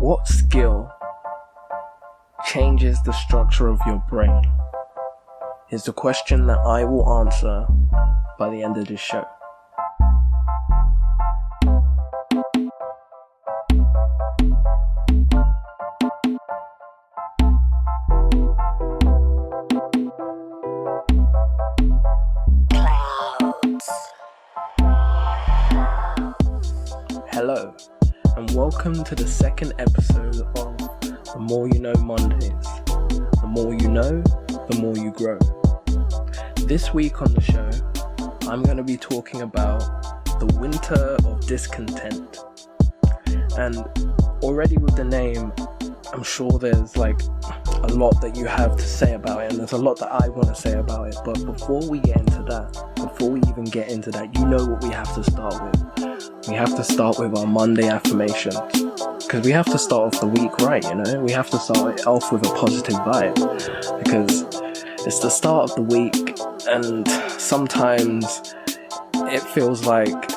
What skill changes the structure of your brain? Is the question that I will answer by the end of this show. Hello, and welcome to the second episode of The More You Know Mondays. The more you know, the more you grow. This week on the show, I'm going to be talking about the Winter of Discontent. And already with the name, I'm sure there's a lot that you have to say about it, and there's a lot that I want to say about it. But before we even get into that, you know what we have to start with. We have to start with our Monday affirmations, because we have to start off the week right, we have to start it off with a positive vibe, because it's the start of the week, and sometimes it feels like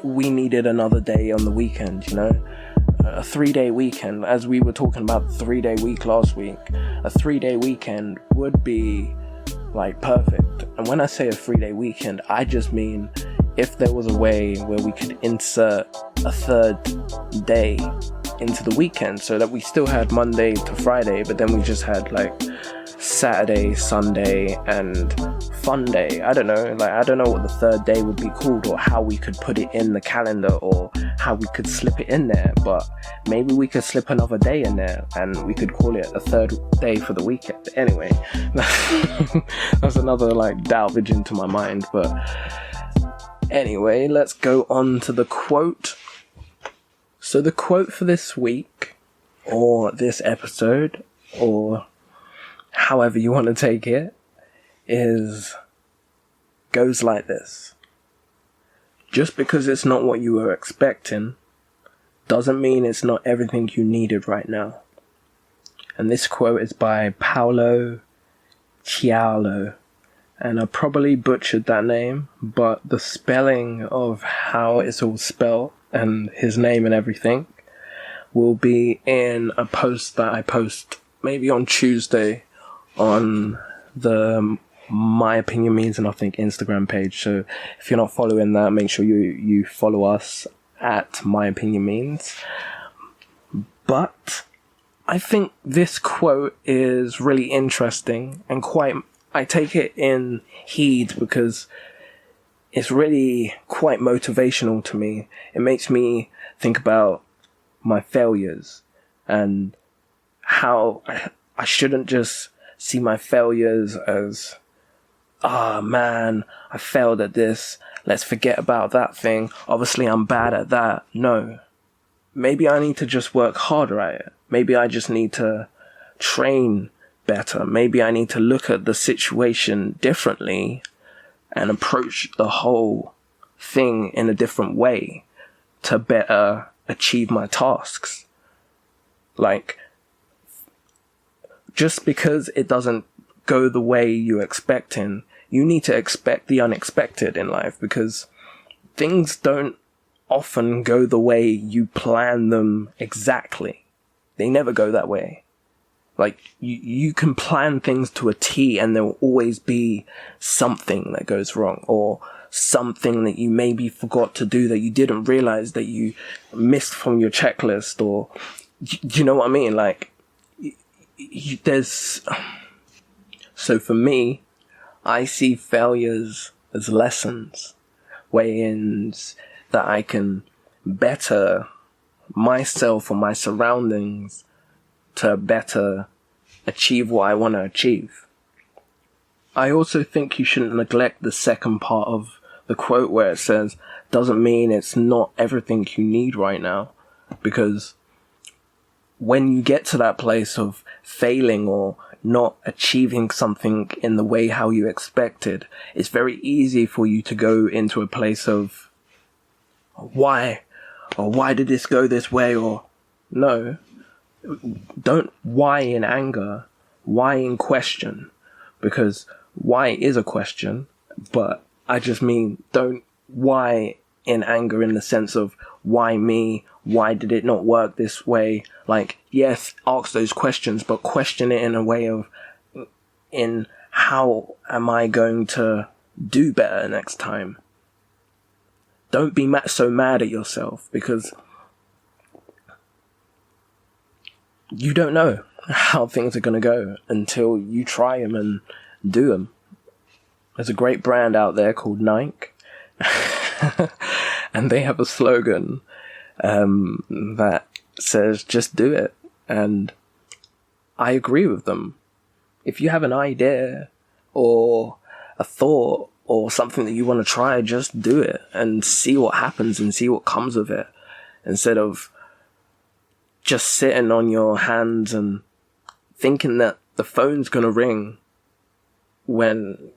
we needed another day on the weekend, a 3-day weekend, as we were talking about the 3-day week last week. A 3-day weekend would be perfect. And when I say a 3-day weekend, I just mean if there was a way where we could insert a third day into the weekend, so that we still had Monday to Friday, but then we just had Saturday, Sunday, and fun day. I don't know what the third day would be called, or how we could put it in the calendar, or how we could slip it in there, but maybe we could slip another day in there and we could call it a third day for the weekend. Anyway, that's another delvage into my mind, but anyway, let's go on to the quote. So the quote for this week, or this episode, or however you want to take it, goes like this. Just because it's not what you were expecting doesn't mean it's not everything you needed right now. And this quote is by Paulo Coelho. And I probably butchered that name, but the spelling of how it's all spelled and his name and everything will be in a post that I post maybe on Tuesday on the My Opinion Means Nothing Instagram page. So if you're not following that, make sure you follow us at My Opinion Means. But I think this quote is really interesting and I take it in heed, because it's really quite motivational to me. It makes me think about my failures and how I shouldn't just see my failures as, man, I failed at this, let's forget about that thing, obviously I'm bad at that. No. Maybe I need to just work harder at it. Maybe I just need to train better. Maybe I need to look at the situation differently and approach the whole thing in a different way to better achieve my tasks. Just because it doesn't go the way you're expecting, you need to expect the unexpected in life, because things don't often go the way you plan them exactly. They never go that way. You can plan things to a T, and there will always be something that goes wrong, or something that you maybe forgot to do that you didn't realize that you missed from your checklist, or you know what I mean? So for me, I see failures as lessons, way-ins that I can better myself or my surroundings to better achieve what I want to achieve. I also think you shouldn't neglect the second part of the quote where it says, doesn't mean it's not everything you need right now, because when you get to that place of failing or not achieving something in the way how you expected, it's very easy for you to go into a place of why did this go this way, or no. Don't why in anger, why in question, because why is a question, but I just mean don't why in anger in the sense of why me? Why did it not work this way? Like, yes, ask those questions, but question it in a way of, in how am I going to do better next time? Don't be so mad at yourself, because you don't know how things are going to go until you try them and do them. There's a great brand out there called Nike, and they have a slogan that says, just do it. And I agree with them. If you have an idea or a thought or something that you want to try, just do it and see what happens and see what comes of it, instead of just sitting on your hands and thinking that the phone's gonna ring when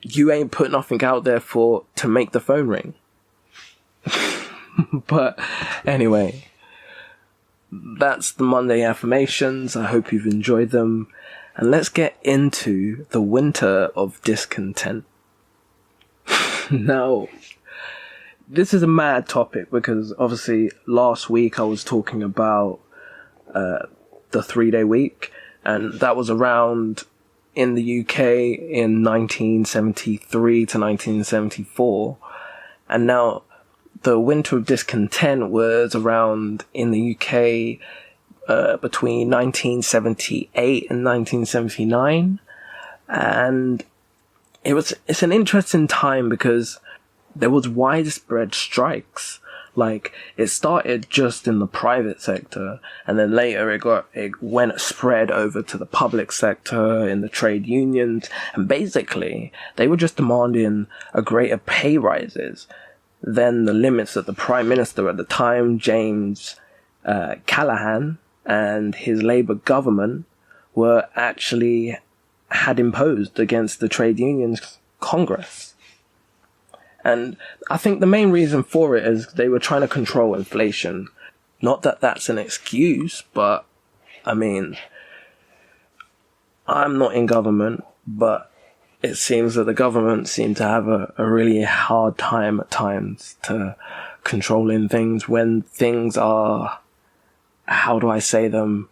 you ain't put nothing out there to make the phone ring. But anyway, that's the Monday affirmations. I hope you've enjoyed them. And let's get into the Winter of Discontent. Now, this is a mad topic because obviously last week I was talking about the 3-day week, and that was around in the UK in 1973 to 1974. And now the Winter of Discontent was around in the UK between 1978 and 1979. And it's an interesting time because there was widespread strikes. Like, it started just in the private sector, and then later it spread over to the public sector in the trade unions, and basically they were just demanding a greater pay rises than the limits that the Prime Minister at the time, James Callaghan, and his Labour government had imposed against the trade unions Congress. And I think the main reason for it is they were trying to control inflation. Not that that's an excuse, but I mean, I'm not in government, but it seems that the government seem to have a really hard time at times to controlling things when things are, how do I say them,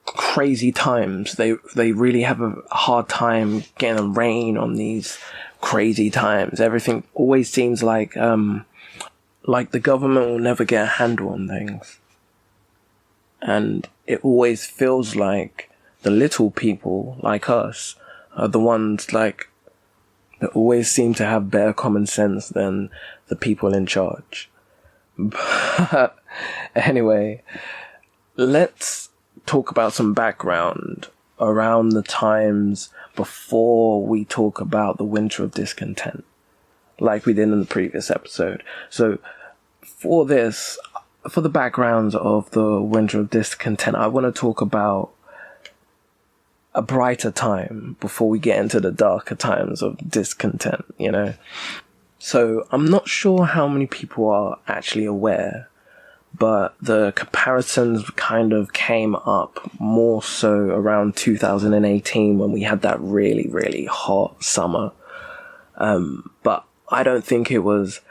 crazy times. They really have a hard time getting a rein on these crazy times. Everything always seems like the government will never get a handle on things. And it always feels like the little people like us are the ones that always seem to have better common sense than the people in charge. But anyway, let's talk about some background around the times before we talk about the Winter of Discontent, like we did in the previous episode. So for the backgrounds of the Winter of Discontent, I want to talk about a brighter time before we get into the darker times of discontent, you know? So I'm not sure how many people are actually aware, but the comparisons kind of came up more so around 2018 when we had that really, really hot summer. But I don't think it was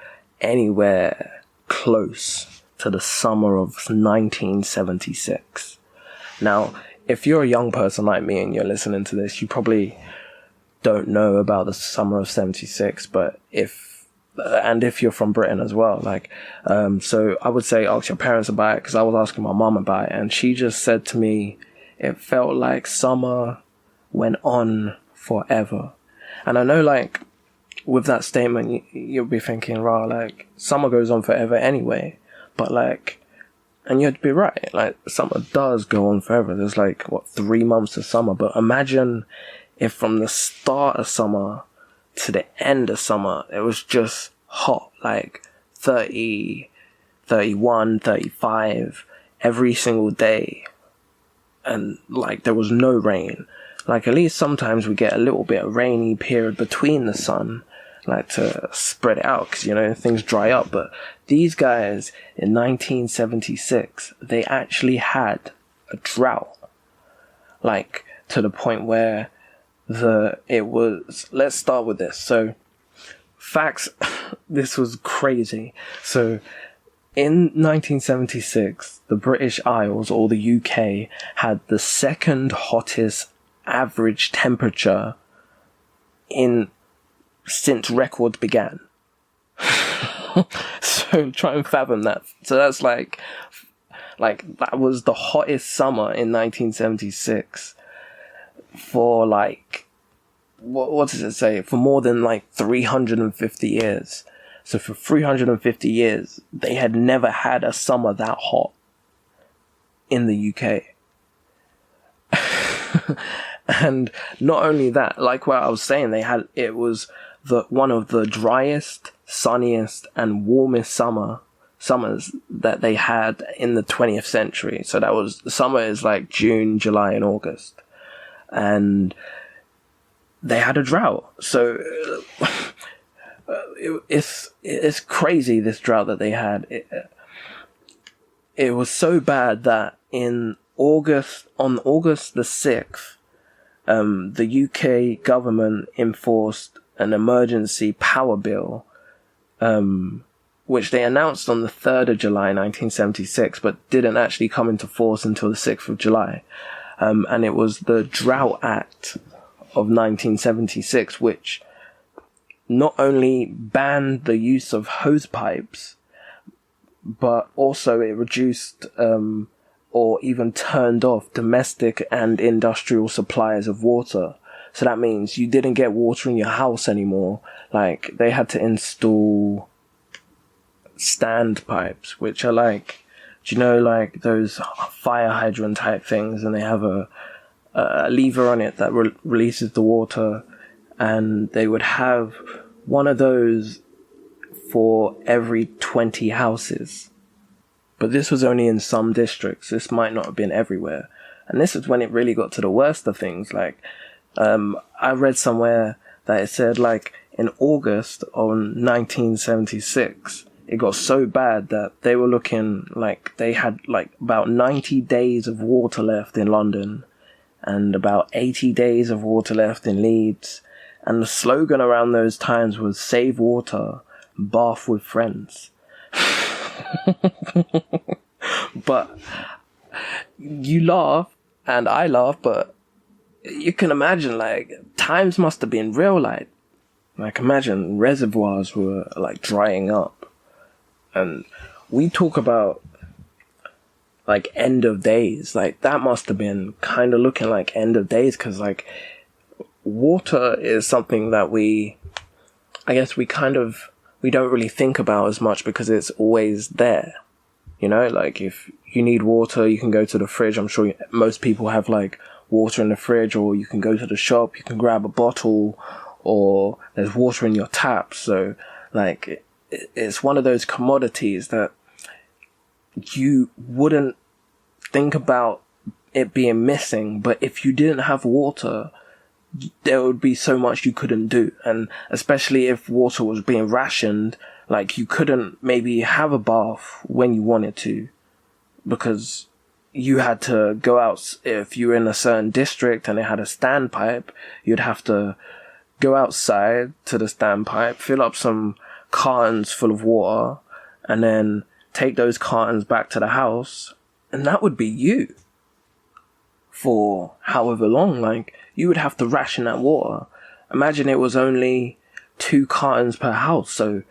anywhere close to the summer of 1976. Now, if you're a young person like me and you're listening to this, you probably don't know about the summer of 76, but if you're from Britain as well, so I would say ask your parents about it, because I was asking my mom about it, and she just said to me, it felt like summer went on forever. And I know, with that statement, you'll be thinking, summer goes on forever anyway, but and you'd be right, summer does go on forever. There's 3 months of summer, but imagine if from the start of summer to the end of summer, it was just hot, 30, 31, 35 every single day. And there was no rain. At least sometimes we get a little bit of rainy period between the sun, to spread it out, because, things dry up. But these guys in 1976, they actually had a drought, to the point where let's start with this. So facts, this was crazy. So in 1976, the British Isles, or the UK, had the second hottest average temperature since records began. So try and fathom that. So that's like that was the hottest summer in 1976 for like, what does it say? For more than like 350 years. So for 350 years, they had never had a summer that hot in the UK. And not only that, like what I was saying, it was one of the driest, sunniest, and warmest summers that they had in the 20th century. So the summer is like June, July, and August. And they had a drought. So it's crazy, this drought that they had. It was so bad that on August the 6th, the UK government enforced an emergency power bill, which they announced on the 3rd of July 1976, but didn't actually come into force until the 6th of July. And it was the Drought Act of 1976, which not only banned the use of hose pipes, but also it reduced or even turned off domestic and industrial supplies of water. So that means you didn't get water in your house anymore. Like, they had to install stand pipes, which are like, do you know, like those fire hydrant type things, and they have a lever on it that releases the water, and they would have one of those for every 20 houses. But this was only in some districts. This might not have been everywhere. And this is when it really got to the worst of things. Like, I read somewhere that it said, like, in August of 1976, it got so bad that they were looking like they had, like, about 90 days of water left in London and about 80 days of water left in Leeds. And the slogan around those times was "Save water, bath with friends." But you laugh and I laugh, but you can imagine, like, times must have been real. Like imagine reservoirs were like drying up, and we talk about like end of days. Like, that must have been kind of looking like end of days, because like water is something that we don't really think about as much because it's always there. You know, like, if you need water, you can go to the fridge. I'm sure most people have like water in the fridge, or you can go to the shop, you can grab a bottle, or there's water in your tap. So like, it's one of those commodities that you wouldn't think about it being missing, but if you didn't have water, there would be so much you couldn't do. And especially if water was being rationed, like, you couldn't maybe have a bath when you wanted to, because you had to go out. If you were in a certain district and it had a standpipe, you'd have to go outside to the standpipe, fill up some cartons full of water, and then take those cartons back to the house, and that would be you for however long. Like, you would have to ration that water. Imagine it was only 2 cartons per house, so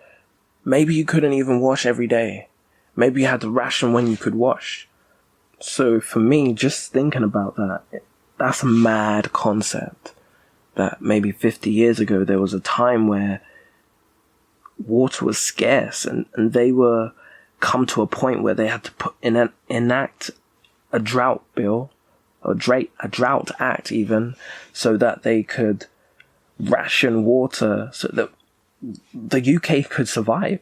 maybe you couldn't even wash every day. Maybe you had to ration when you could wash. So for me, just thinking about that, that's a mad concept. That maybe 50 years ago, there was a time where water was scarce, and they were come to a point where they had to enact a drought bill, or a drought act even, so that they could ration water so that the UK could survive.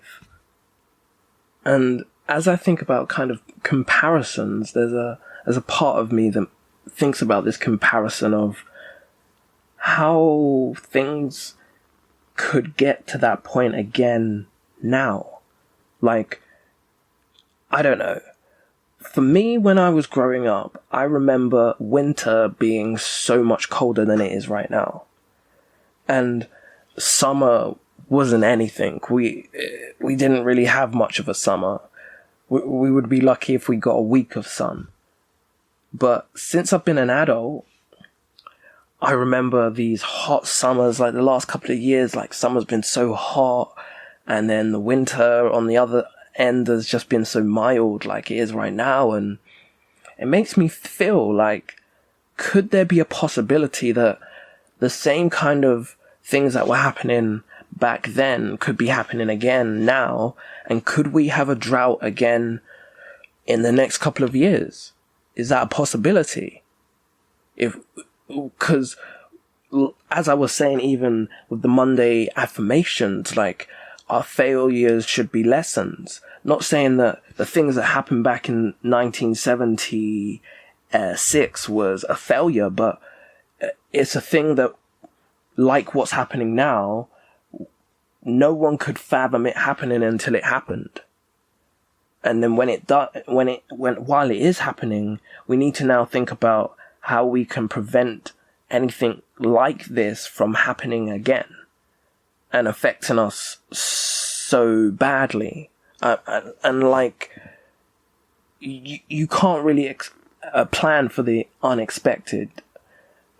And as I think about kind of comparisons, there's a part of me that thinks about this comparison of how things could get to that point again now. Like, I don't know. For me, when I was growing up, I remember winter being so much colder than it is right now. And summer wasn't anything. We didn't really have much of a summer. we would be lucky if we got a week of sun. But since I've been an adult, I remember these hot summers, like the last couple of years, like summer's been so hot, and then the winter on the other end has just been so mild like it is right now, and it makes me feel like, could there be a possibility that the same kind of things that were happening back then could be happening again now, and could we have a drought again in the next couple of years? Is that a possibility? Because as I was saying, even with the Monday affirmations, like, our failures should be lessons. Not saying that the things that happened back in 1976 was a failure, but it's a thing that, like what's happening now, no one could fathom it happening until it happened. And then while it is happening, we need to now think about how we can prevent anything like this from happening again and affecting us so badly. And like, you can't really plan for the unexpected.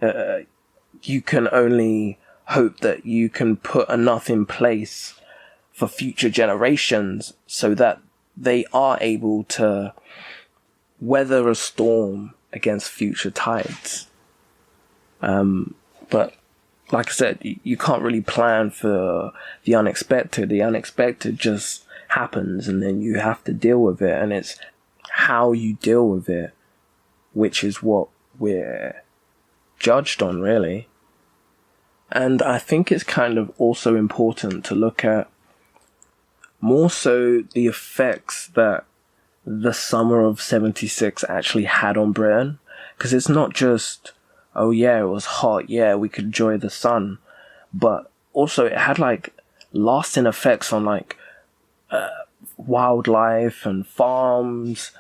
You can only hope that you can put enough in place for future generations so that they are able to weather a storm against future tides. But like I said, you can't really plan for the unexpected. The unexpected just happens, and then you have to deal with it, and it's how you deal with it which is what we're judged on, really. And I think it's kind of also important to look at more so the effects that the summer of 76 actually had on Britain. Because it's not just, oh yeah, it was hot, yeah, we could enjoy the sun. But also it had like lasting effects on like wildlife and farms.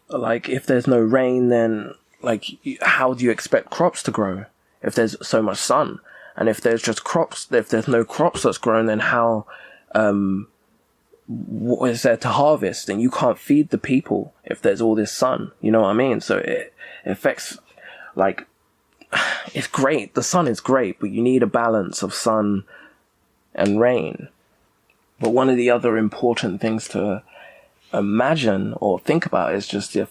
Like if there's no rain, then like how do you expect crops to grow if there's so much sun? And if there's just crops, if there's no crops that's grown, then how, what is there to harvest? And you can't feed the people if there's all this sun, you know what I mean? So it affects, like, it's great, the sun is great, but you need a balance of sun and rain. But one of the other important things to imagine or think about is just the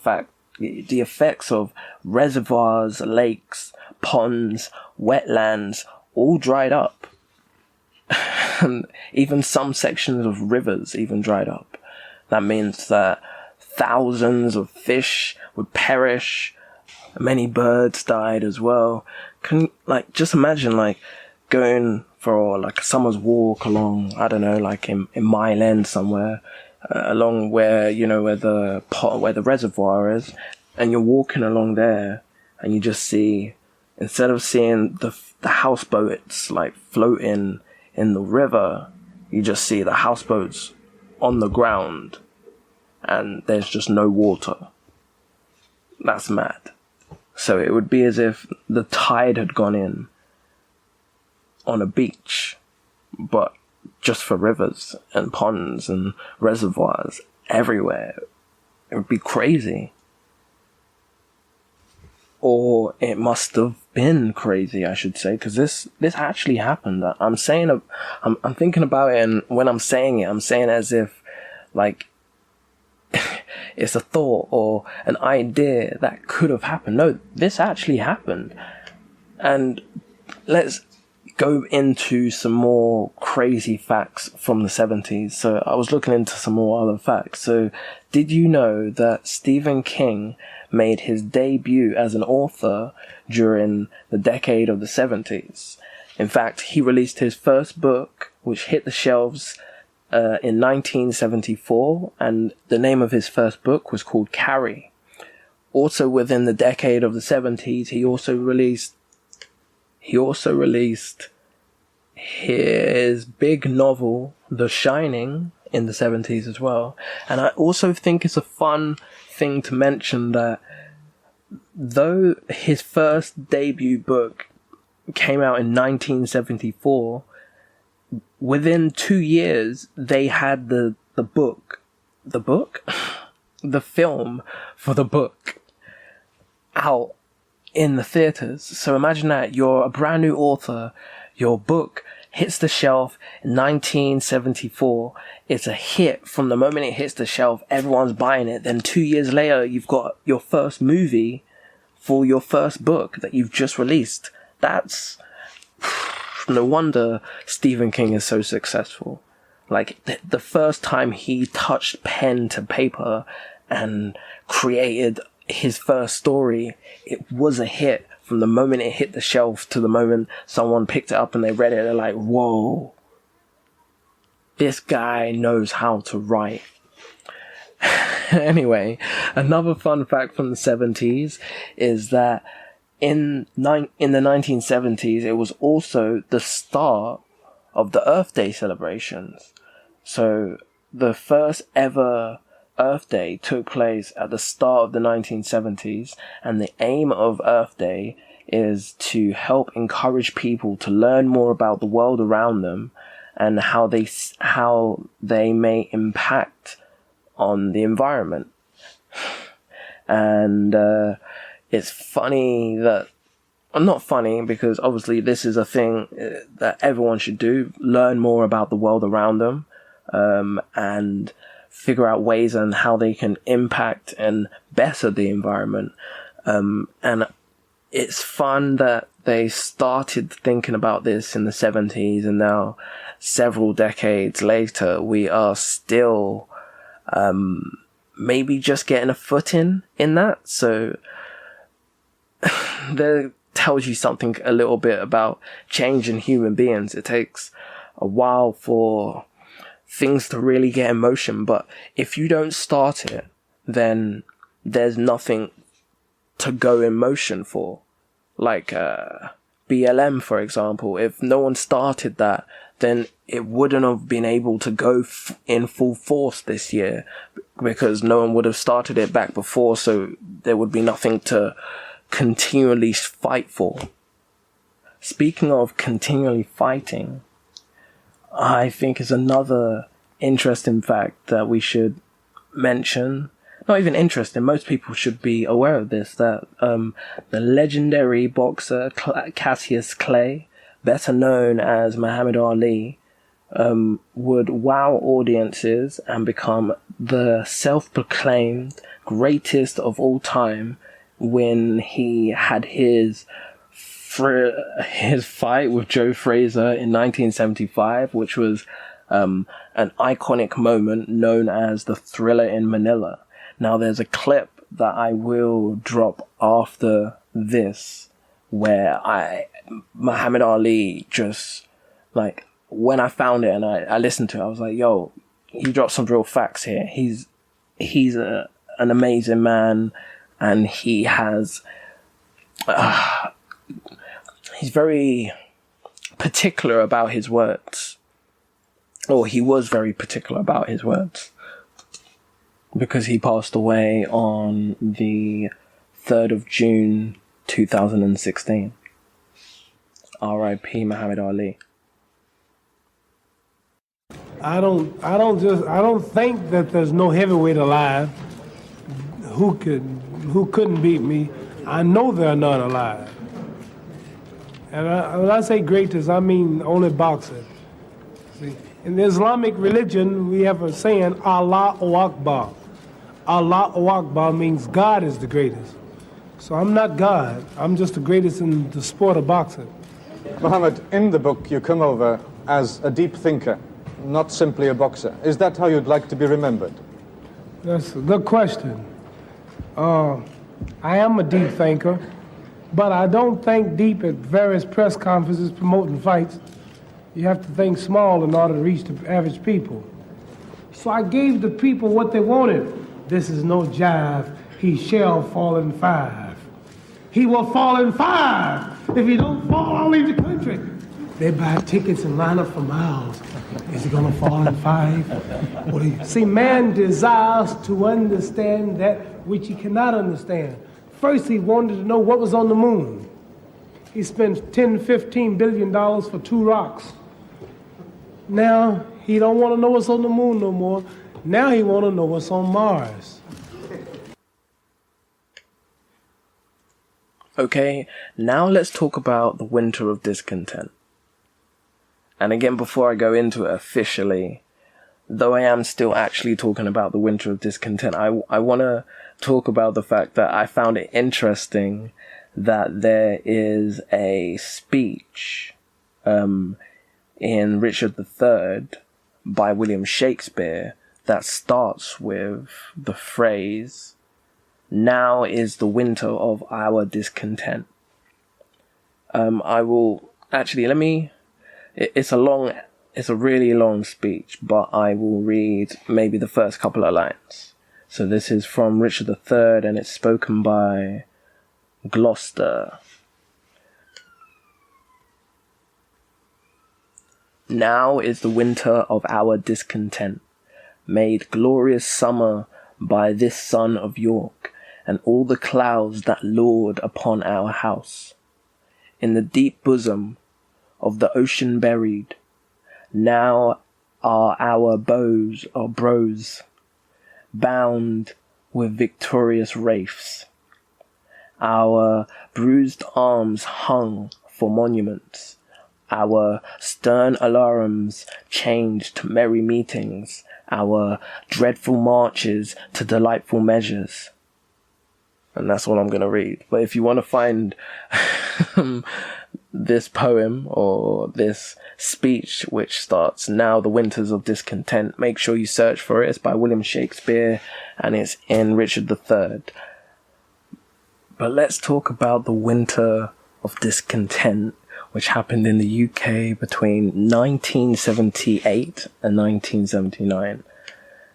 effects of reservoirs, lakes, ponds, wetlands, all dried up. And even some sections of rivers even dried up. That means that thousands of fish would perish. Many birds died as well. Just imagine like going for like a summer's walk along, I don't know, like in Mile End somewhere, along where, you know, where the reservoir is, and you're walking along there and you just see, instead of seeing the houseboats like floating in the river, you just see the houseboats on the ground and there's just no water. That's mad. So it would be as if the tide had gone in on a beach, but just for rivers and ponds and reservoirs everywhere. It would be crazy. Or it must have been crazy, I should say, because this actually happened. I'm thinking about it, and when I'm saying as if, like, it's a thought or an idea that could have happened. No, this actually happened. And let's go into some more crazy facts from the 70s. So I was looking into some more other facts. So did you know that Stephen King made his debut as an author during the decade of the 70s? In fact, he released his first book, which hit the shelves in 1974, and the name of his first book was called Kory. Also within the decade of the 70s, he also released his big novel, The Shining, in the 70s as well. And I also think it's a fun thing to mention that though his first debut book came out in 1974, within 2 years they had the book the book, the film for the book out in the theaters. So imagine that you're a brand new author, your book hits the shelf in 1974. It's a hit from the moment it hits the shelf. Everyone's buying it. Then 2 years later, you've got your first movie for your first book that you've just released. That's no wonder Stephen King is so successful. Like the first time he touched pen to paper and created his first story, it was a hit. From the moment it hit the shelf to the moment someone picked it up and they read it, they're like, whoa, this guy knows how to write. Anyway, another fun fact from the 70s is that in the 1970s, it was also the start of the Earth Day celebrations. So the first ever Earth Day took place at the start of the 1970s, and the aim of Earth Day is to help encourage people to learn more about the world around them and how they may impact on the environment. And it's funny that, not funny because obviously this is a thing that everyone should do, learn more about the world around them, and figure out ways on how they can impact and better the environment. And it's fun that they started thinking about this in the 70s, and now several decades later, we are still maybe just getting a foot in that. So that tells you something a little bit about change in human beings. It takes a while for things to really get in motion, but if you don't start it, then there's nothing to go in motion for. Like BLM, for example, if no one started that, then it wouldn't have been able to go in full force this year because no one would have started it back before, so there would be nothing to continually fight for. Speaking of continually fighting, I think is another interesting fact that we should mention. Not even interesting, most people should be aware of this, that the legendary boxer Cassius Clay, better known as Muhammad Ali, would wow audiences and become the self-proclaimed greatest of all time when he had his fight with Joe Frazier in 1975, which was an iconic moment known as the Thriller in Manila. Now, there's a clip that I will drop after this where Muhammad Ali just, like, when I found it and I listened to it, I was like, yo, he dropped some real facts here. He's an amazing man, and he has, he's very particular about his words. Or he was very particular about his words, because he passed away on the 3rd of June 2016. R.I.P. Muhammad Ali. I don't think that there's no heavyweight alive who couldn't beat me. I know there are none alive. And when I say greatest, I mean only boxing. See, in the Islamic religion, we have a saying, Allahu Akbar. Allahu Akbar means God is the greatest. So I'm not God. I'm just the greatest in the sport of boxing. Muhammad, in the book, you come over as a deep thinker, not simply a boxer. Is that how you'd like to be remembered? That's a good question. I am a deep thinker, but I don't think deep at various press conferences promoting fights. You have to think small in order to reach the average people. So I gave the people what they wanted. This is no jive. He shall fall in 5. He will fall in 5. If he don't fall, I'll leave the country. They buy tickets and line up for miles. Is he gonna fall in 5? See, man desires to understand that which he cannot understand. First, he wanted to know what was on the moon. He spent $10-15 billion for 2 rocks. Now, he don't want to know what's on the moon no more. Now he want to know what's on Mars. Okay, now let's talk about the Winter of Discontent. And again, before I go into it officially, though I am still actually talking about the Winter of Discontent, I want to talk about the fact that I found it interesting that there is a speech in Richard III by William Shakespeare that starts with the phrase, "Now is the winter of our discontent." I will actually, it's a really long speech, but I will read maybe the first couple of lines. So this is from Richard III and it's spoken by Gloucester. "Now is the winter of our discontent, made glorious summer by this son of York, and all the clouds that lord upon our house. In the deep bosom of the ocean buried, now are our bows or brows, bound with victorious wraiths, our bruised arms hung for monuments, our stern alarums changed to merry meetings, our dreadful marches to delightful measures." And that's all I'm going to read. But if you want to find this poem or this speech which starts, "Now the Winters of Discontent," make sure you search for it. It's by William Shakespeare and it's in Richard III. But let's talk about the Winter of Discontent, which happened in the UK between 1978 and 1979.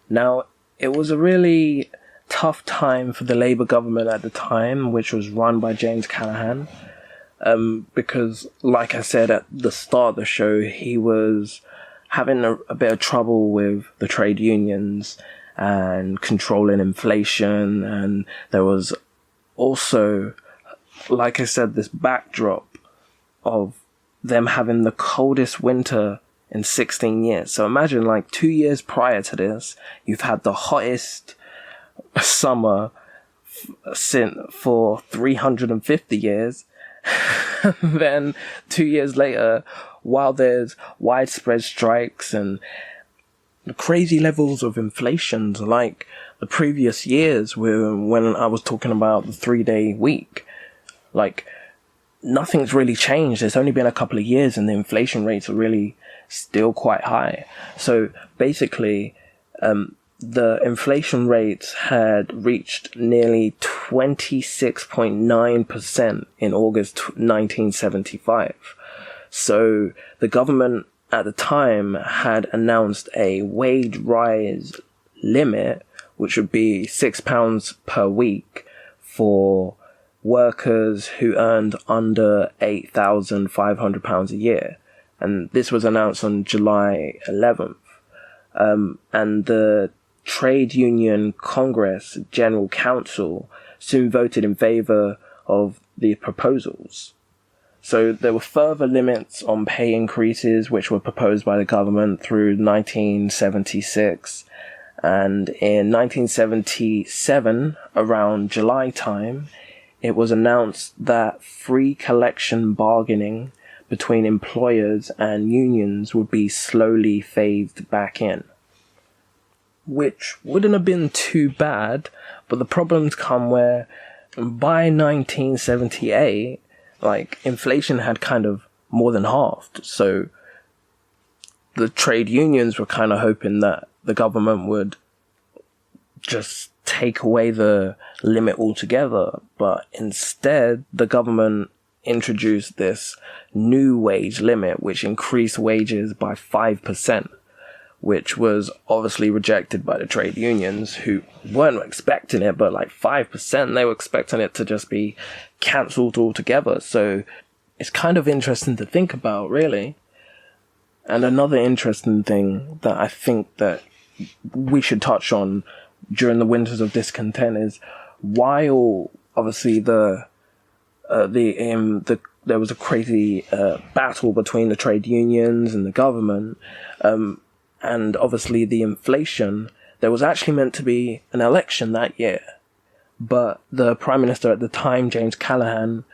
Now, it was a really tough time for the Labour government at the time, which was run by James Callaghan, because, like I said at the start of the show, he was having a bit of trouble with the trade unions and controlling inflation, and there was also, like I said, this backdrop of them having the coldest winter in 16 years. So imagine, like, 2 years prior to this, you've had the hottest summer for 350 years. Then 2 years later, while there's widespread strikes and crazy levels of inflation, like the previous years when I was talking about the 3-day week, like, nothing's really changed. It's only been a couple of years and the inflation rates are really still quite high. So basically, the inflation rates had reached nearly 26.9% in August 1975. So the government at the time had announced a wage rise limit, which would be £6 per week for workers who earned under £8,500 a year. And this was announced on July 11th. And the Trade Union Congress General Council soon voted in favour of the proposals. So there were further limits on pay increases which were proposed by the government through 1976. And in 1977, around July time, it was announced that free collection bargaining between employers and unions would be slowly phased back in, which wouldn't have been too bad, but the problems come where by 1978, like, inflation had kind of more than halved. So the trade unions were kind of hoping that the government would just take away the limit altogether, but instead the government introduced this new wage limit which increased wages by 5%, which was obviously rejected by the trade unions, who weren't expecting it, but like 5%, they were expecting it to just be cancelled altogether. So it's kind of interesting to think about, really. And another interesting thing that I think that we should touch on during the Winters of Discontent is, while obviously there was a crazy battle between the trade unions and the government, and obviously the inflation, there was actually meant to be an election that year, but the Prime Minister at the time, James Callaghan,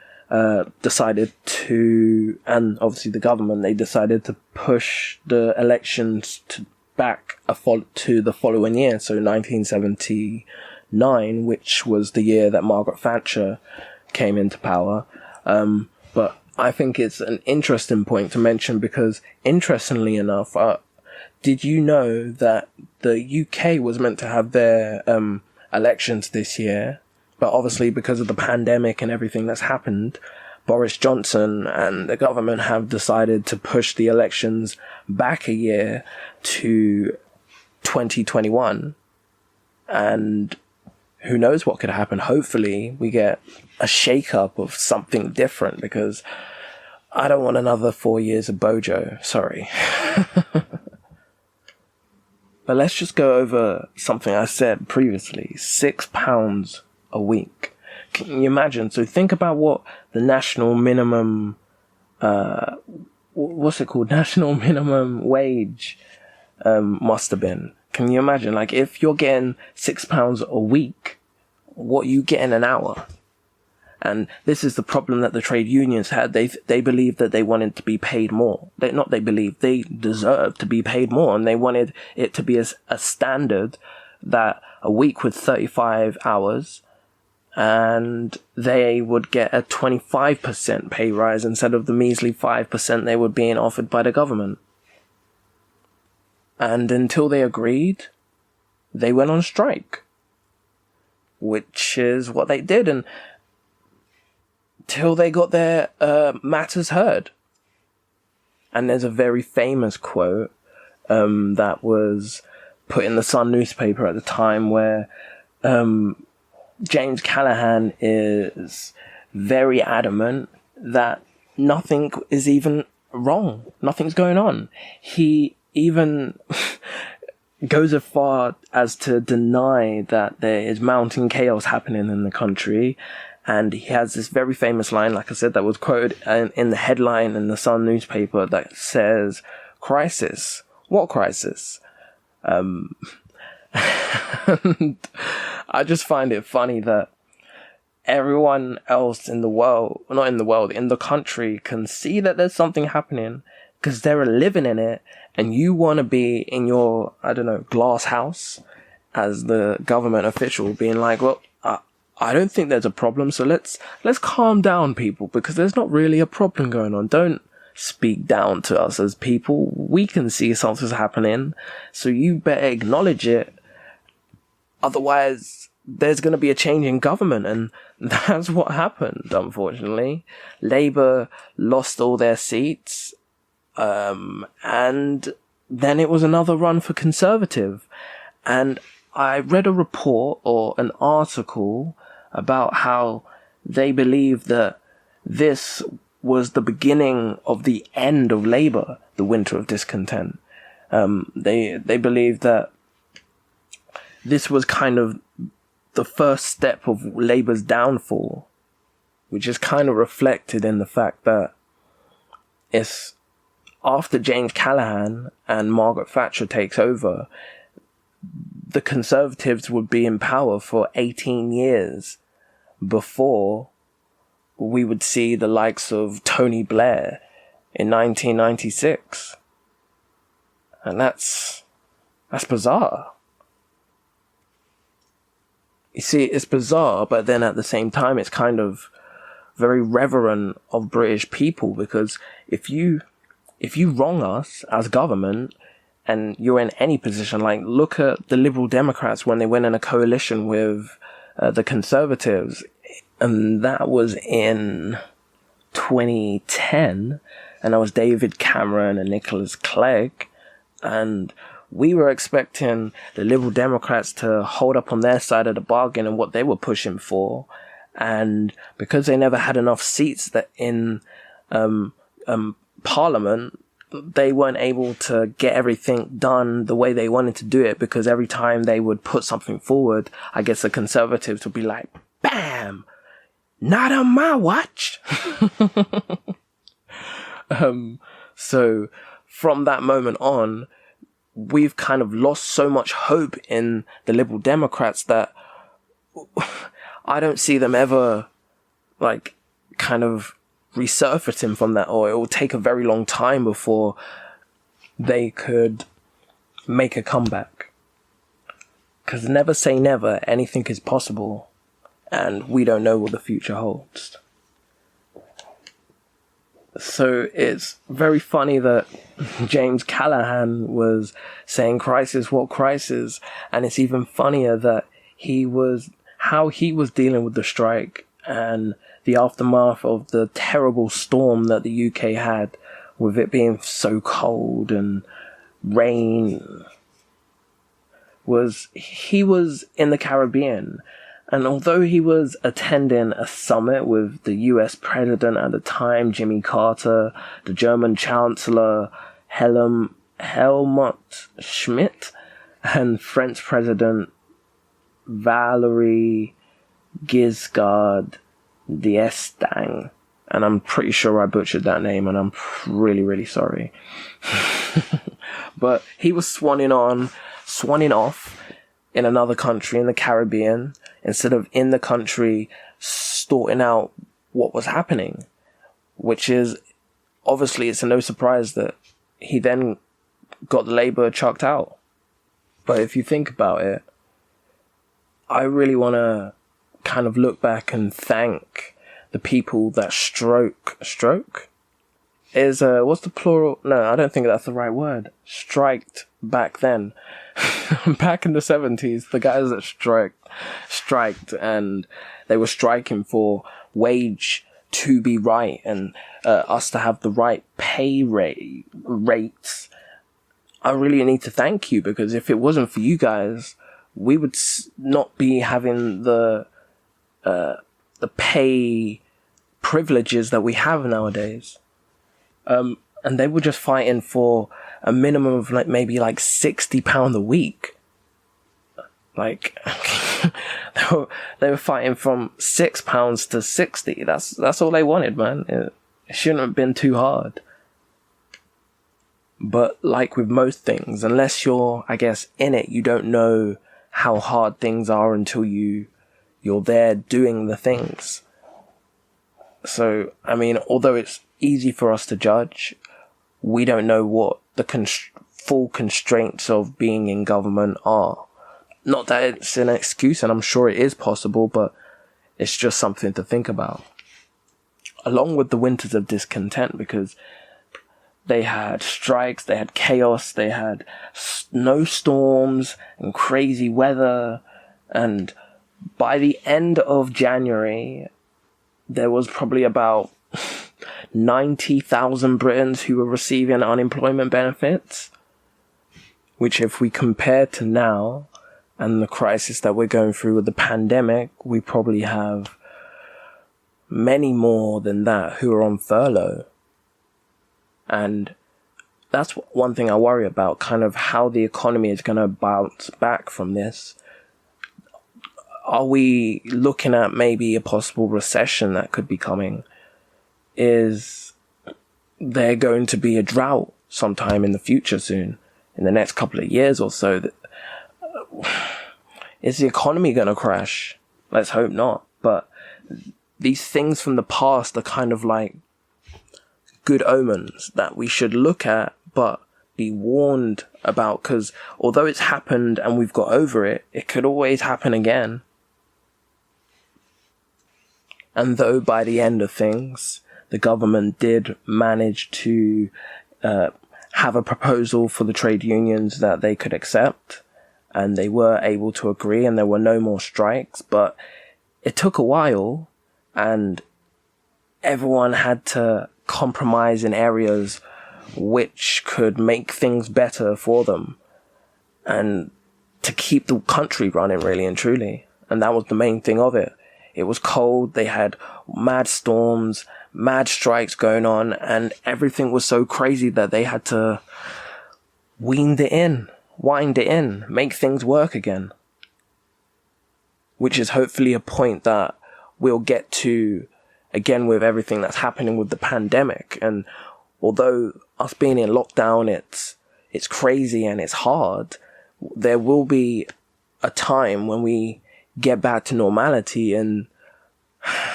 decided to, and obviously the government, they decided to push the elections back to the following year, so 1979, which was the year that Margaret Thatcher came into power. But I think it's an interesting point to mention because, interestingly enough, did you know that the UK was meant to have their elections this year, but obviously because of the pandemic and everything that's happened, Boris Johnson and the government have decided to push the elections back a year to 2021. And who knows what could happen. Hopefully we get a shake-up of something different, because I don't want another 4 years of Bojo. Sorry. But let's just go over something I said previously. £6 a week. Can you imagine? So think about what the national minimum, what's it called? National minimum wage must have been. Can you imagine? Like, if you're getting £6 a week, what you get in an hour? And this is the problem that the trade unions had. They believed that they wanted to be paid more. They deserved to be paid more, and they wanted it to be a standard that a week with 35 hours, and they would get a 25% pay rise instead of the measly 5% they were being offered by the government. And until they agreed, they went on strike, which is what they did, and till they got their matters heard. And there's a very famous quote that was put in the Sun newspaper at the time, where James Callaghan is very adamant that nothing is even wrong. Nothing's going on. He even goes as far as to deny that there is mounting chaos happening in the country. And he has this very famous line, like I said, that was quoted in the headline in the Sun newspaper that says, "Crisis? What crisis?" And I just find it funny that everyone else in the world, not in the world, in the country can see that there's something happening because they're living in it, and you want to be in your, I don't know, glass house as the government official being like, well, I don't think there's a problem, so let's calm down, people, because there's not really a problem going on. Don't speak down to us as people. We can see something's happening, so you better acknowledge it. Otherwise, there's going to be a change in government, and that's what happened, unfortunately. Labour lost all their seats, and then it was another run for Conservative. And I read a report or an article about how they believe that this was the beginning of the end of Labour, the Winter of Discontent. They believe that this was kind of the first step of Labour's downfall, which is kind of reflected in the fact that it's after James Callaghan and Margaret Thatcher takes over, the Conservatives would be in power for 18 years before we would see the likes of Tony Blair in 1996. And that's bizarre. You see, it's bizarre, but then at the same time, it's kind of very reverent of British people, because if you wrong us as government, and you're in any position, like look at the Liberal Democrats when they went in a coalition with the Conservatives, and that was in 2010, and that was David Cameron and Nicholas Clegg, and we were expecting the Liberal Democrats to hold up on their side of the bargain and what they were pushing for, and because they never had enough seats that in Parliament, they weren't able to get everything done the way they wanted to do it, because every time they would put something forward, I guess the Conservatives would be like, bam, not on my watch. So from that moment on, we've kind of lost so much hope in the Liberal Democrats that I don't see them ever, like, kind of resurfacing from that, or it will take a very long time before they could make a comeback. Because never say never, anything is possible, and we don't know what the future holds. So it's very funny that James Callaghan was saying crisis, what crisis? And it's even funnier that how he was dealing with the strike and the aftermath of the terrible storm that the UK had, with it being so cold and rain. He was in the Caribbean, and although he was attending a summit with the US president at the time, Jimmy Carter, the German Chancellor, Helmut Schmidt, and French President Valéry Giscard d'Estaing, and I'm pretty sure I butchered that name, and I'm really, really sorry. But he was swanning off in another country in the Caribbean, instead of in the country sorting out what was happening, which is, obviously, it's no surprise that he then got the Labour chucked out. But if you think about it, I really want to kind of look back and thank the people that stroke is, what's the plural? No, I don't think that's the right word. Striked back then. Back in the 70s, the guys that striked, and they were striking for wage to be right, and us to have the right pay rates. I really need to thank you, because if it wasn't for you guys, we would not be having the pay privileges that we have nowadays. And they were just fighting for a minimum of maybe £60 a week. Like, they were fighting from £6 to 60. That's all they wanted, man. It shouldn't have been too hard. But like with most things, unless you're, I guess, in it, you don't know how hard things are until you're there doing the things. So, I mean, although it's easy for us to judge, we don't know what the full constraints of being in government are. Not that it's an excuse, and I'm sure it is possible, but it's just something to think about. Along with the Winters of Discontent, because they had strikes, they had chaos, they had snowstorms and crazy weather, and by the end of January, there was probably about 90,000 Britons who were receiving unemployment benefits, which, if we compare to now and the crisis that we're going through with the pandemic, we probably have many more than that who are on furlough. And that's one thing I worry about, kind of how the economy is going to bounce back from this. Are we looking at maybe a possible recession that could be coming? Is there going to be a drought sometime in the future soon, in the next couple of years or so? Is the economy going to crash? Let's hope not. But these things from the past are kind of like good omens that we should look at, but be warned about, because although it's happened and we've got over it, it could always happen again. And though by the end of things, the government did manage to have a proposal for the trade unions that they could accept, and they were able to agree, and there were no more strikes, but it took a while, and everyone had to compromise in areas which could make things better for them, and to keep the country running, really and truly. And that was the main thing of it. It was cold, they had mad storms, mad strikes going on, and everything was so crazy that they had to wind it in, make things work again. Which is hopefully a point that we'll get to again with everything that's happening with the pandemic. And although us being in lockdown, it's crazy and it's hard, there will be a time when we get back to normality in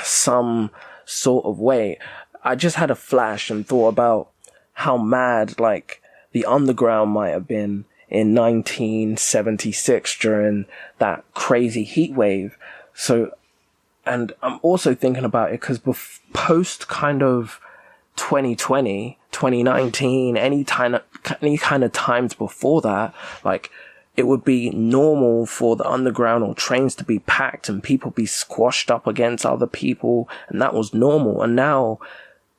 some sort of way. I just had a flash and thought about how mad, like, the underground might have been in 1976 during that crazy heat wave. So, and I'm also thinking about it because post kind of 2020, 2019, any kind of times before that, like, it would be normal for the underground or trains to be packed and people be squashed up against other people, and that was normal. And now,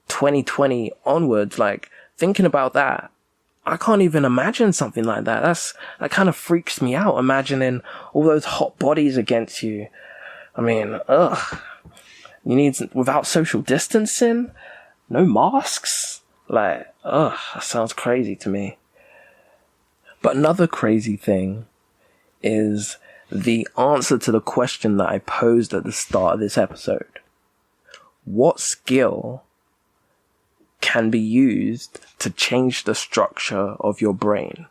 2020 onwards, like, thinking about that, I can't even imagine something like that. That kind of freaks me out, imagining all those hot bodies against you. I mean, you need, without social distancing, no masks? Like, that sounds crazy to me. But another crazy thing is the answer to the question that I posed at the start of this episode. What skill can be used to change the structure of your brain?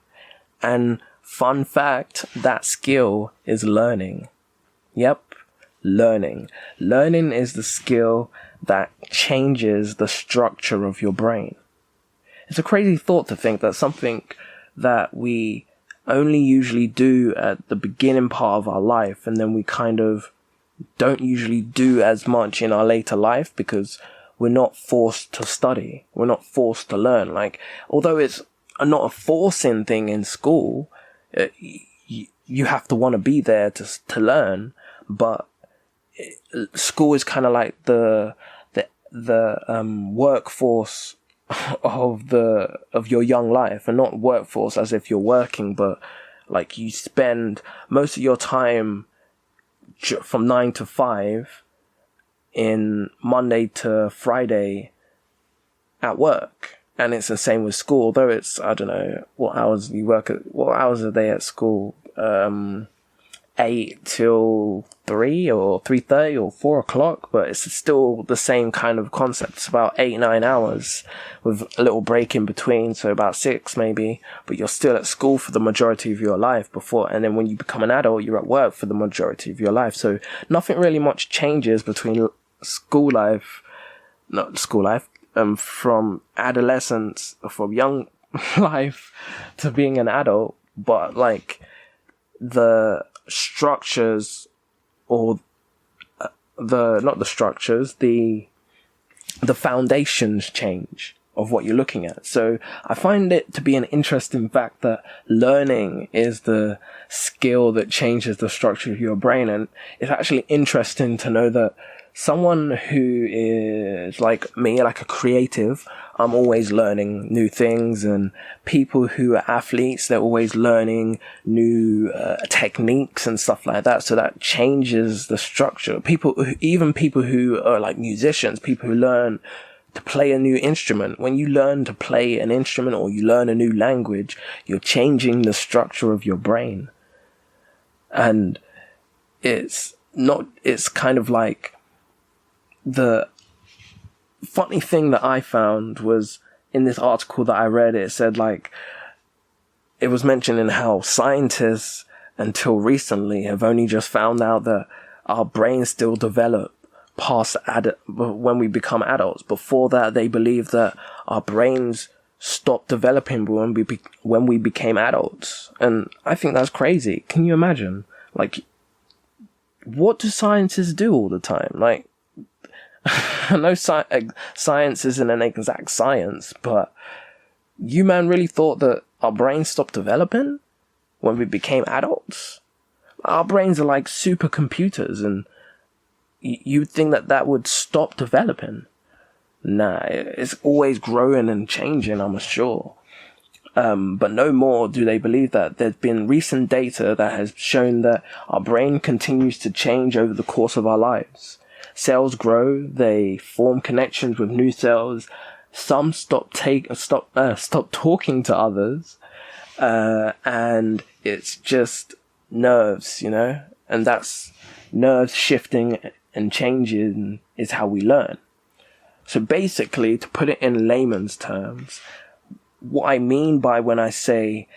And fun fact, that skill is learning. Yep, learning. Learning is the skill that changes the structure of your brain. It's a crazy thought to think that something that we only usually do at the beginning part of our life, and then we kind of don't usually do as much in our later life because we're not forced to study. We're not forced to learn. Like, although it's not a forcing thing in school, you have to want to be there to learn, but school is kind of like the workforce of your young life, and not workforce as if you're working, but like you spend most of your time from 9 to 5 in Monday to Friday at work. And it's the same with school, although it's, I don't know what hours are they at school? 8 till 3 or 3:30 or 4 o'clock, but it's still the same kind of concept. It's about 8-9 hours with a little break in between, so about 6 maybe, but you're still at school for the majority of your life and then when you become an adult, you're at work for the majority of your life. So nothing really much changes between from adolescence, from young life to being an adult, but like the structures or the foundations change of what you're looking at. So I find it to be an interesting fact that learning is the skill that changes the structure of your brain. And it's actually interesting to know that someone who is like me, like a creative, I'm always learning new things, and people who are athletes, they're always learning new techniques and stuff like that. So that changes the structure. Even people who are like musicians, people who learn to play a new instrument. When you learn to play an instrument or you learn a new language, you're changing the structure of your brain. And it's kind of like, the funny thing that I found was in this article that I read, it said like, it was mentioning how scientists until recently have only just found out that our brains still develop past when we become adults. Before that, they believed that our brains stopped developing when we became adults. And I think that's crazy. Can you imagine? Like, what do scientists do all the time? Like, I know science isn't an exact science, but you man really thought that our brains stopped developing when we became adults? Our brains are like supercomputers, and you'd think that would stop developing. Nah, it's always growing and changing, I'm sure. But no more do they believe that. There's been recent data that has shown that our brain continues to change over the course of our lives. Cells grow, they form connections with new cells. Some stop talking to others, and it's just nerves, and that's nerves shifting and changing is how we learn. So basically, to put it in layman's terms, what I mean by when I say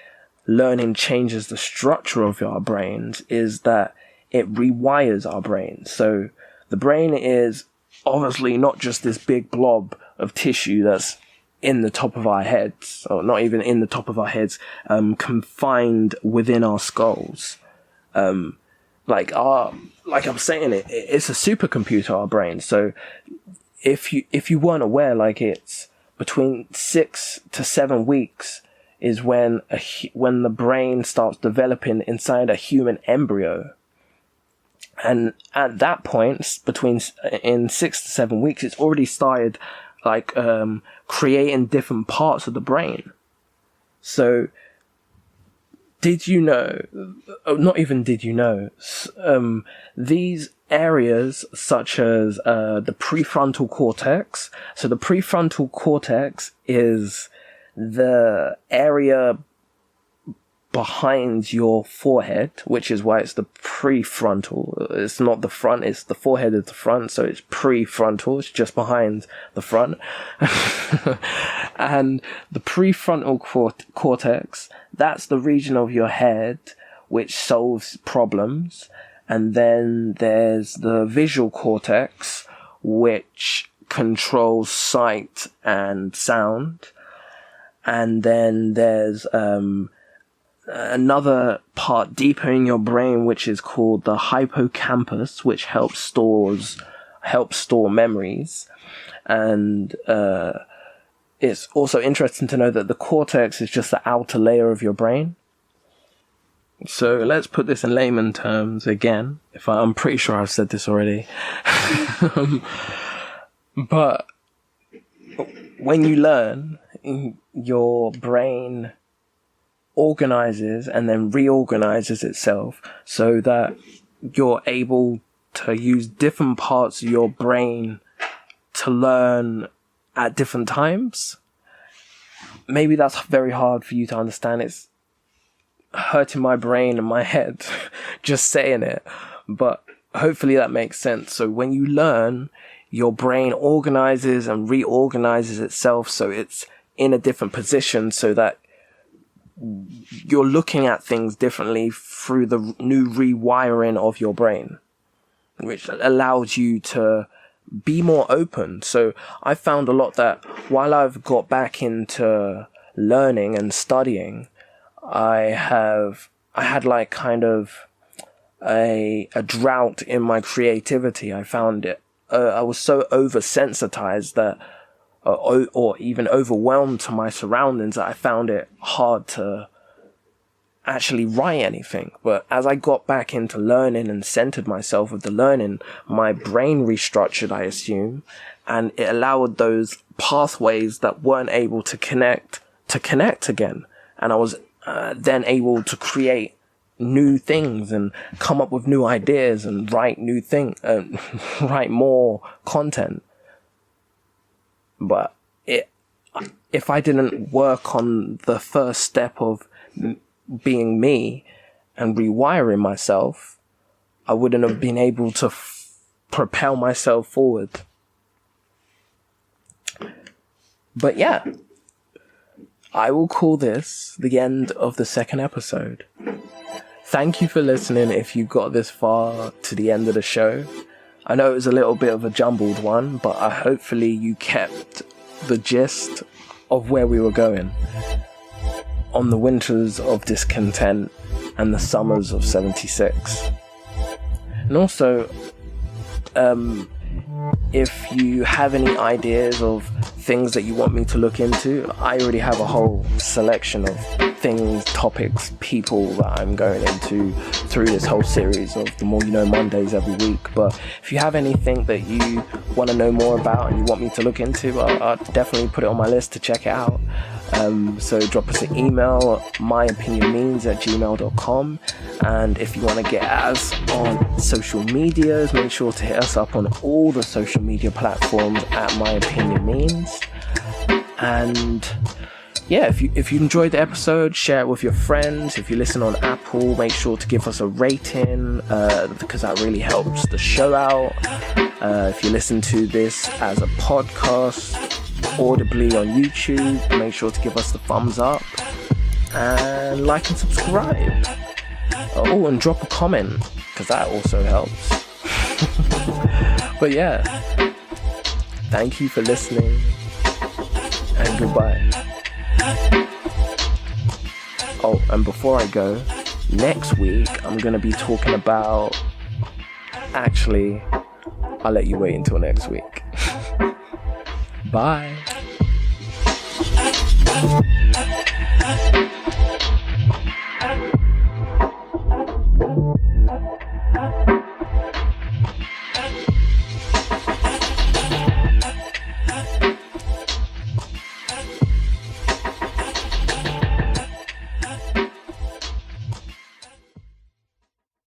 learning changes the structure of our brains is that it rewires our brains. So the brain is obviously not just this big blob of tissue that's in the top of our heads, or not even in the top of our heads, confined within our skulls. Like I'm saying, it's a supercomputer, our brain. So if you weren't aware, like, it's between 6 to 7 weeks is when the brain starts developing inside a human embryo. And at that point, in 6 to 7 weeks, it's already started like creating different parts of the brain. So did you know, not even did you know, these areas such as the prefrontal cortex. So the prefrontal cortex is the area behind your forehead, which is why it's the prefrontal. It's not the front, it's the forehead is the front, so it's prefrontal, it's just behind the front. And the prefrontal cortex, that's the region of your head which solves problems. And then there's the visual cortex, which controls sight and sound. And then there's another part deeper in your brain, which is called the hippocampus, which helps store memories. And it's also interesting to know that the cortex is just the outer layer of your brain. So let's put this in layman terms again. I'm pretty sure I've said this already. But when you learn, your brain organizes and then reorganizes itself so that you're able to use different parts of your brain to learn at different times. Maybe that's very hard for you to understand. It's hurting my brain and my head just saying it, but hopefully that makes sense. So when you learn, your brain organizes and reorganizes itself so it's in a different position, so that you're looking at things differently through the new rewiring of your brain, which allows you to be more open. So I found a lot that while I've got back into learning and studying, I had like kind of a drought in my creativity. I found it, I was so oversensitized that, or even overwhelmed to my surroundings, that I found it hard to actually write anything. But as I got back into learning and centered myself with the learning, my brain restructured, I assume, and it allowed those pathways that weren't able to connect again. And I was then able to create new things and come up with new ideas and write write more content. But if I didn't work on the first step of being me and rewiring myself, I wouldn't have been able to propel myself forward. But yeah, I will call this the end of the second episode. Thank you for listening if you got this far to the end of the show. I know it was a little bit of a jumbled one, but hopefully you kept the gist of where we were going on the winters of discontent and the summers of 76. And also, if you have any ideas of things that you want me to look into, I already have a whole selection of things, topics, people that I'm going into through this whole series of The More You Know Mondays every week. But if you have anything that you want to know more about and you want me to look into, I'll definitely put it on my list to check it out. So drop us an email, myopinionmeans@gmail.com. And if you want to get at us on social medias, make sure to hit us up on all the social media platforms at My Opinion Means. And yeah, if you enjoyed the episode, share it with your friends. If you listen on Apple, make sure to give us a rating, because that really helps the show out. If you listen to this as a podcast, audibly on YouTube, make sure to give us the thumbs up and like and subscribe. Oh, and drop a comment, because that also helps. But yeah, thank you for listening, and goodbye. Oh, and before I go, next week I'm going to be talking about... Actually, I'll let you wait until next week. Bye.